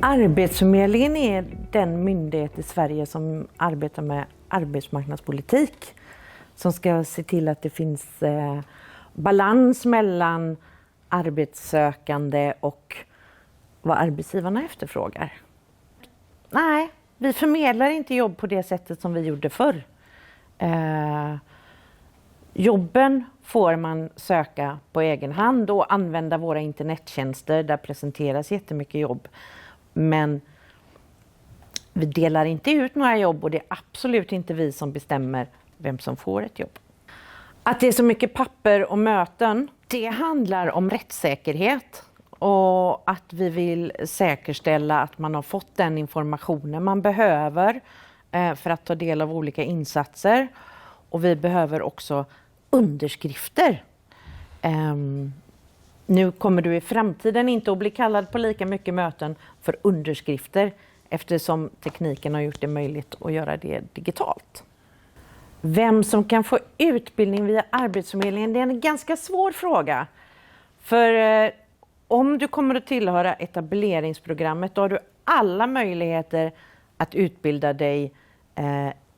Arbetsförmedlingen är den myndighet i Sverige som arbetar med arbetsmarknadspolitik. Som ska se till att det finns balans mellan arbetssökande och vad arbetsgivarna efterfrågar. Nej, vi förmedlar inte jobb på det sättet som vi gjorde förr. Jobben får man söka på egen hand och använda våra internettjänster. Där presenteras jättemycket jobb. Men vi delar inte ut några jobb och det är absolut inte vi som bestämmer vem som får ett jobb. Att det är så mycket papper och möten, det handlar om rättssäkerhet. Och att vi vill säkerställa att man har fått den informationen man behöver för att ta del av olika insatser. Och vi behöver också underskrifter. Nu kommer du i framtiden inte att bli kallad på lika mycket möten för underskrifter eftersom tekniken har gjort det möjligt att göra det digitalt. Vem som kan få utbildning via Arbetsförmedlingen, det är en ganska svår fråga. För om du kommer att tillhöra etableringsprogrammet, då har du alla möjligheter att utbilda dig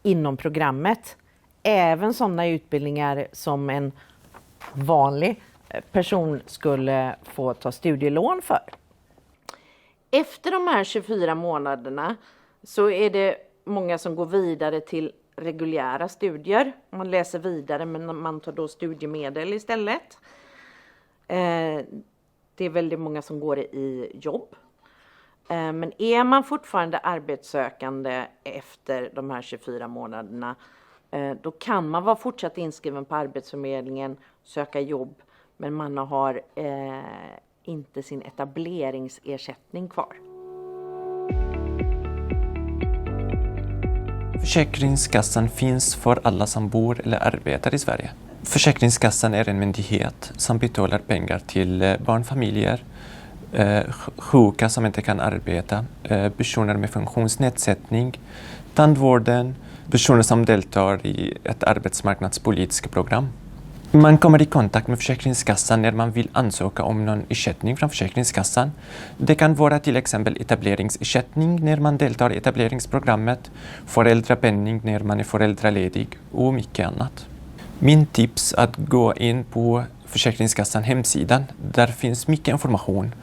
inom programmet. Även sådana utbildningar som en vanlig person skulle få ta studielån för. Efter de här 24 månaderna så är det många som går vidare till reguljära studier. Man läser vidare men man tar då studiemedel istället. Det är väldigt många som går i jobb. Men är man fortfarande arbetssökande efter de här 24 månaderna, då kan man vara fortsatt inskriven på Arbetsförmedlingen, söka jobb, men man har inte sin etableringsersättning kvar. Försäkringskassan finns för alla som bor eller arbetar i Sverige. Försäkringskassan är en myndighet som betalar pengar till barnfamiljer, sjuka som inte kan arbeta, personer med funktionsnedsättning, tandvården, personer som deltar i ett arbetsmarknadspolitiskt program. Man kommer i kontakt med Försäkringskassan när man vill ansöka om någon ersättning från Försäkringskassan. Det kan vara till exempel etableringsersättning när man deltar i etableringsprogrammet, föräldrapenning när man är föräldraledig och mycket annat. Min tips är att gå in på Försäkringskassan hemsidan. Där finns mycket information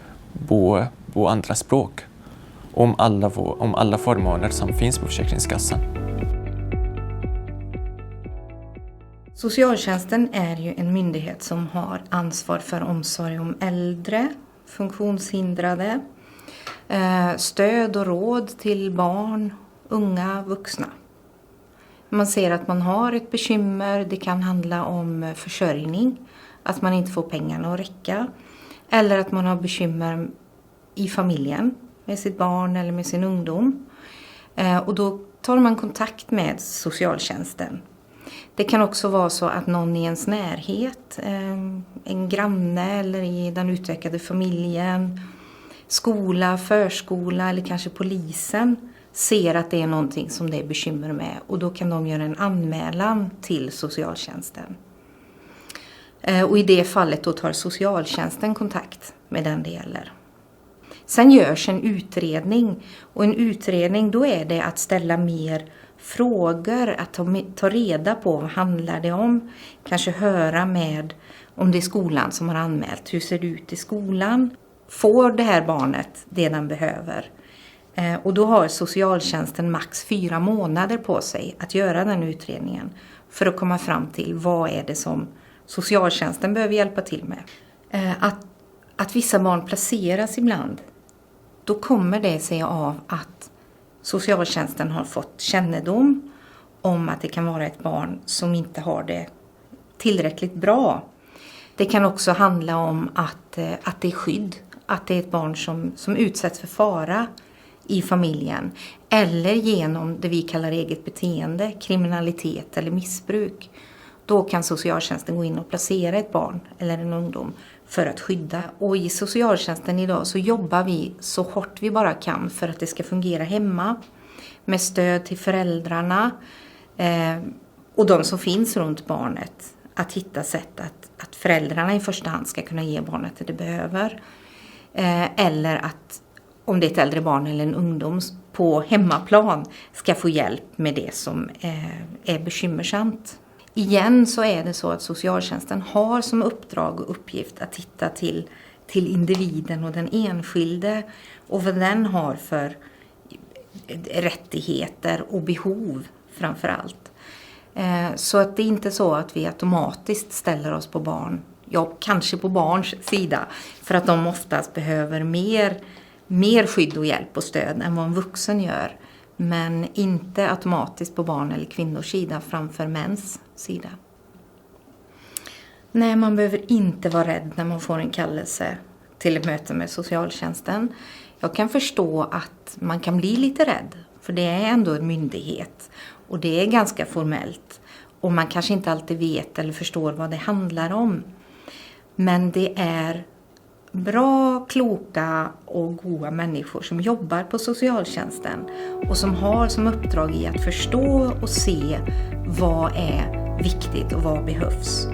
på andra språk om alla förmåner som finns på Försäkringskassan. Socialtjänsten är ju en myndighet som har ansvar för omsorg om äldre, funktionshindrade, stöd och råd till barn, unga, vuxna. Man ser att man har ett bekymmer, det kan handla om försörjning, att man inte får pengarna att räcka. Eller att man har bekymmer i familjen med sitt barn eller med sin ungdom. Och då tar man kontakt med socialtjänsten. Det kan också vara så att någon i ens närhet, en granne eller i den utökade familjen, skola, förskola eller kanske polisen ser att det är någonting som det är bekymmer med. Och då kan de göra en anmälan till socialtjänsten. Och i det fallet då tar socialtjänsten kontakt med den det gäller. Sen görs en utredning. Och en utredning då är det att ställa mer frågor. Att ta reda på vad handlar det om. Kanske höra med om det är skolan som har anmält. Hur ser det ut i skolan? Får det här barnet det den behöver? Och då har socialtjänsten max 4 månader på sig att göra den utredningen. För att komma fram till vad är det som socialtjänsten behöver hjälpa till med. Att vissa barn placeras ibland, då kommer det sig av att socialtjänsten har fått kännedom om att det kan vara ett barn som inte har det tillräckligt bra. Det kan också handla om att det är skydd, att det är ett barn som utsätts för fara i familjen. Eller genom det vi kallar eget beteende, kriminalitet eller missbruk. Då kan socialtjänsten gå in och placera ett barn eller en ungdom för att skydda. Och i socialtjänsten idag så jobbar vi så hårt vi bara kan för att det ska fungera hemma. Med stöd till föräldrarna och de som finns runt barnet. Att hitta sätt att föräldrarna i första hand ska kunna ge barnet det behöver. Eller att om det är ett äldre barn eller en ungdom på hemmaplan, ska få hjälp med det som är bekymmersamt. Igen så är det så att socialtjänsten har som uppdrag och uppgift att titta till individen och den enskilde och vad den har för rättigheter och behov framför allt. Så att det är inte så att vi automatiskt ställer oss på barn, kanske på barns sida, för att de oftast behöver mer skydd och hjälp och stöd än vad en vuxen gör. Men inte automatiskt på barn eller kvinnors sida framför mäns sida. Nej, man behöver inte vara rädd när man får en kallelse till ett möte med socialtjänsten. Jag kan förstå att man kan bli lite rädd, för det är ändå en myndighet och det är ganska formellt. Och man kanske inte alltid vet eller förstår vad det handlar om. Men det är bra, kloka och goda människor som jobbar på socialtjänsten och som har som uppdrag i att förstå och se vad är viktigt och vad behövs.